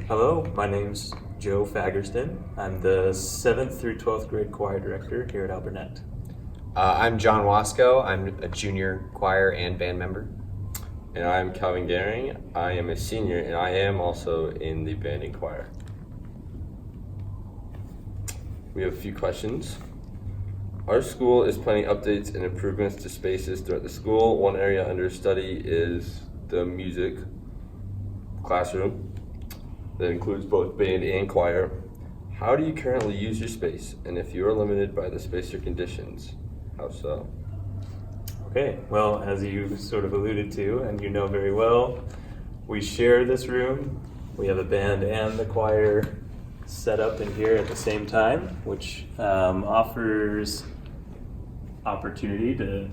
Hello, my name's Joe Fagerston. I'm the 7th through 12th grade choir director here at Alburnett. I'm John Wasco. I'm a junior choir and band member. And I'm Calvin Gehring. I am a senior and I am also in the band and choir. We have a few questions. Our school is planning updates and improvements to spaces throughout the school. One area under study is the music classroom that includes both band and choir. How do you currently use your space? And if you are limited by the space or conditions, how so? Okay, well, as you sort of alluded to, and you know very well, we share this room. We have a band and the choir set up in here at the same time, which offers opportunity to,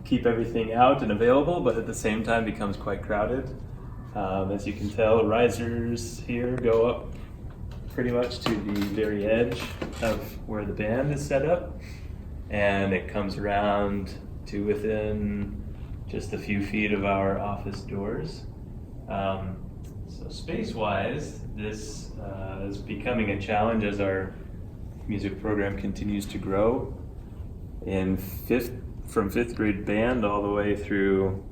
keep everything out and available, but at the same time becomes quite crowded. As you can tell, risers here go up pretty much to the very edge of where the band is set up, and it comes around to within just a few feet of our office doors. So space-wise, this is becoming a challenge as our music program continues to grow. From fifth grade band all the way through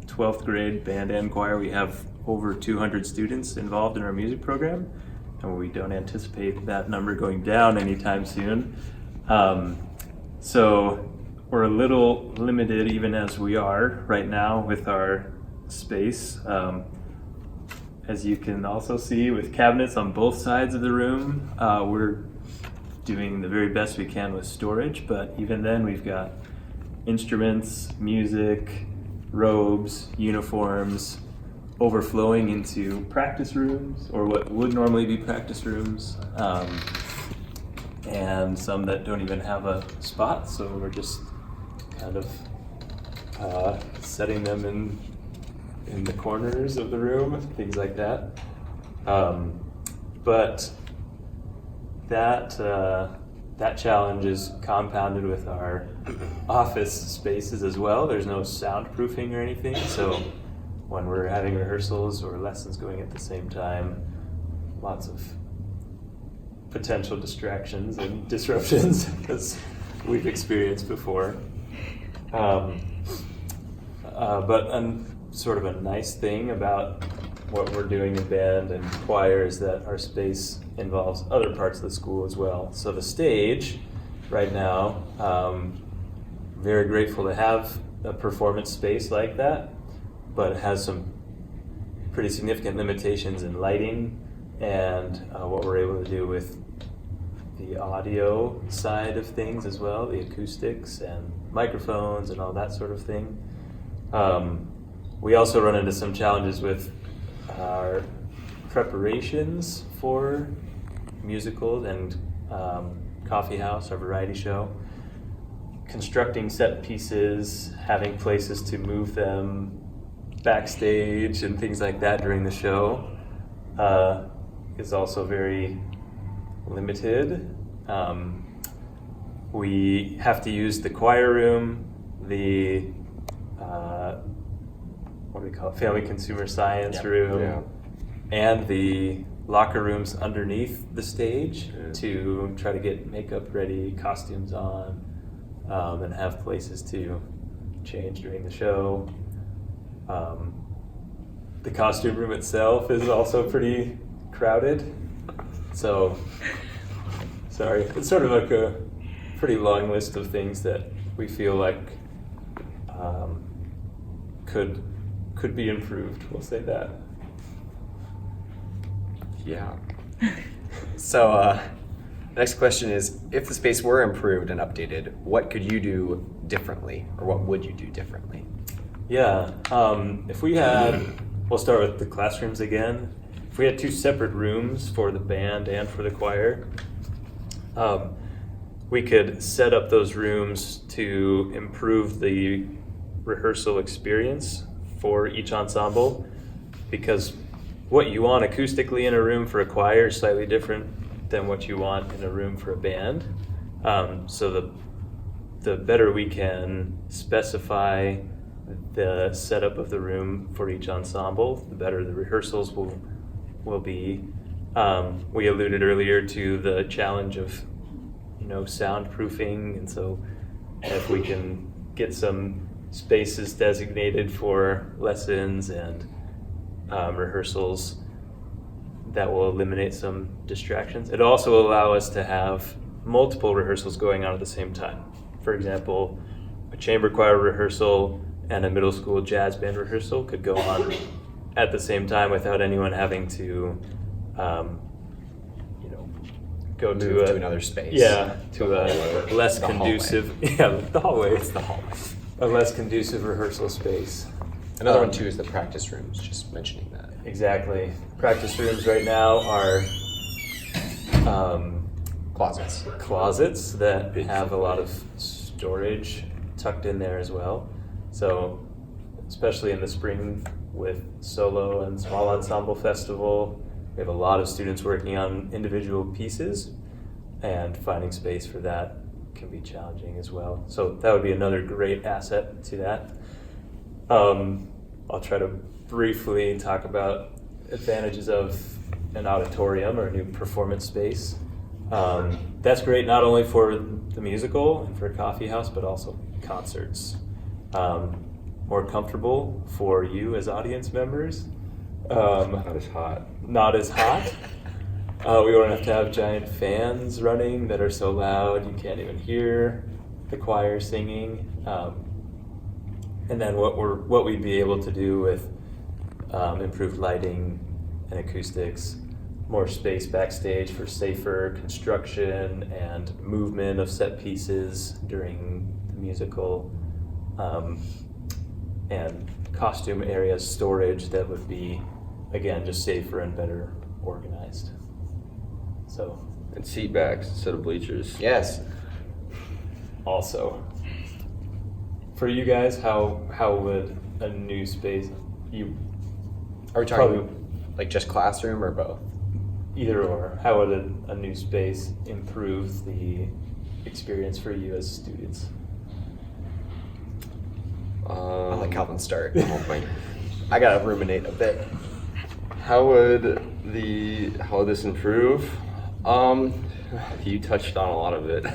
12th grade band and choir, we have over 200 students involved in our music program, and we don't anticipate that number going down anytime soon. So we're a little limited even as we are right now with our space. As you can also see with cabinets on both sides of the room, we're doing the very best we can with storage, but even then we've got instruments, music, robes, uniforms overflowing into practice rooms, or what would normally be practice rooms, and some that don't even have a spot, so we're just kind of setting them in the corners of the room, things like that. But that challenge is compounded with our office spaces as well. There's no soundproofing or anything, so when we're having rehearsals or lessons going at the same time, lots of potential distractions and disruptions as we've experienced before. But sort of a nice thing about what we're doing in band and choir is that our space involves other parts of the school as well. So the stage right now, very grateful to have a performance space like that, but it has some pretty significant limitations in lighting and what we're able to do with the audio side of things as well, the acoustics and microphones and all that sort of thing. We also run into some challenges with our preparations for musicals and Coffee House, our variety show. Constructing set pieces, having places to move them backstage and things like that during the show is also very limited. We have to use the choir room, the family consumer science room, and the locker rooms underneath the stage to try to get makeup ready, costumes on, and have places to change during the show. The costume room itself is also pretty crowded. So, sorry, it's sort of like a pretty long list of things that we feel like could be improved. We'll say that. Yeah. So, next question is, if the space were improved and updated, what could you do differently, or what would you do differently? Yeah, if we had, we'll start with the classrooms again. If we had two separate rooms for the band and for the choir, we could set up those rooms to improve the rehearsal experience for each ensemble, because what you want acoustically in a room for a choir is slightly different than what you want in a room for a band. So the better we can specify the setup of the room for each ensemble, the better the rehearsals will be. We alluded earlier to the challenge of, soundproofing, and so if we can get some spaces designated for lessons and rehearsals, that will eliminate some distractions. It'll also allow us to have multiple rehearsals going on at the same time. For example, a chamber choir rehearsal and a middle school jazz band rehearsal could go on at the same time without anyone having to, go Move to another space. Yeah, to a hallway. less The hallway. conducive. Yeah, the hallway. It's the hallway. A less conducive rehearsal space. Another one Um, too is the practice rooms, just mentioning that. Exactly. Practice rooms right now are Closets. closets that have a lot of storage tucked in there as well. So, especially in the spring with solo and small ensemble festival, we have a lot of students working on individual pieces, and finding space for that can be challenging as well. So that would be another great asset to that. I'll try to briefly talk about advantages of an auditorium or a new performance space. That's great not only for the musical and for a coffee house, but also concerts. More comfortable for you as audience members. Not as hot. Not as hot. We won't have to have giant fans running that are so loud you can't even hear the choir singing. And then what we'd be able to do with improved lighting and acoustics, more space backstage for safer construction and movement of set pieces during the musical, and costume areas storage that would be, again, just safer and better organized. So, And seat backs instead of bleachers. Yes. also, for you guys, how would a new space, you Are we talking Probably- like just classroom or both? either or, how would a new space improve the experience for you as students? I'll let Calvin start. Oh my. I gotta ruminate a bit. How would this improve? You touched on a lot of it.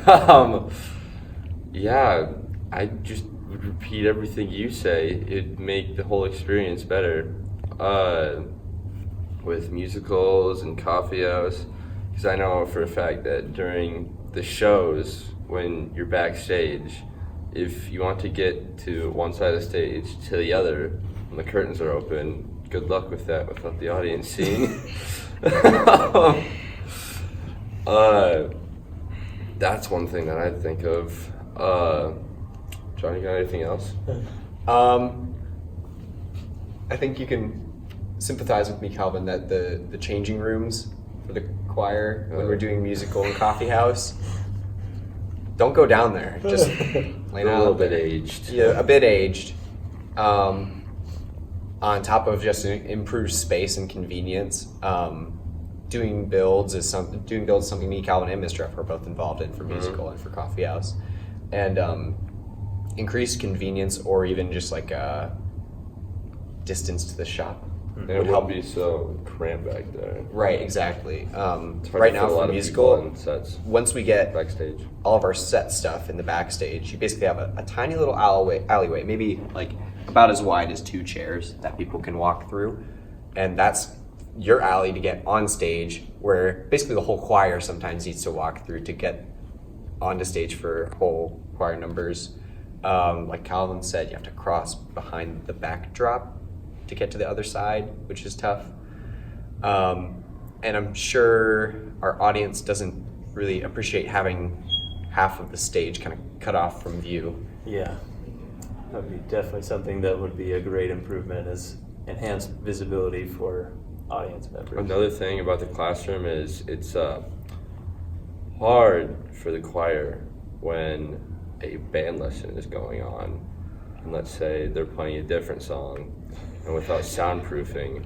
Yeah, I just would repeat everything you say. It'd make the whole experience better. With musicals and coffee house, because I know for a fact that during the shows, when you're backstage, if you want to get to one side of the stage to the other, when the curtains are open, good luck with that without the audience seeing. That's one thing that I think of. John, you got anything else? I think you can sympathize with me, Calvin, that the changing rooms for the choir when we're doing musical and coffee house, don't go down there. Just lay A down. little bit aged. Yeah, a bit aged. On top of just improved space and convenience, doing builds is something me, Calvin, and Mr. F are both involved in for musical and for coffee house, and increased convenience or even just like distance to the shop. And It it would won't help. be so cramped back there. Right, exactly. It's hard Right to now fit a lot for of musical, people in sets once we get backstage. all of our set stuff in the backstage, you basically have a tiny little alleyway, maybe like about as wide as 2 chairs that people can walk through. And that's your alley to get on stage, where basically the whole choir sometimes needs to walk through to get onto stage for whole choir numbers. Like Calvin said, you have to cross behind the backdrop to get to the other side, which is tough. And I'm sure our audience doesn't really appreciate having half of the stage kind of cut off from view. Yeah, that would be definitely something that would be a great improvement, is enhanced visibility for audience members. Another thing about the classroom is it's hard for the choir when a band lesson is going on, and let's say they're playing a different song, and without soundproofing,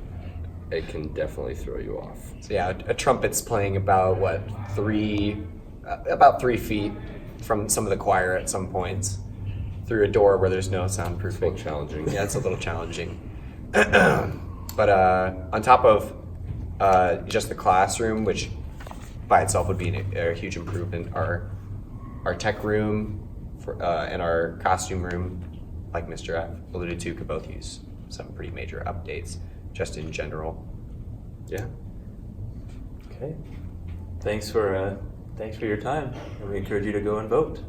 it can definitely throw you off. So yeah, a trumpet's playing about 3 feet from some of the choir at some points. through a door where there's no It's a little soundproofing. challenging. Yeah, it's a little challenging. But on top of just the classroom, which by itself would be a huge improvement, our tech room and our costume room, like Mr. F alluded to, could both use some pretty major updates just in general. Yeah. Okay. Thanks for your time, and we encourage you to go and vote.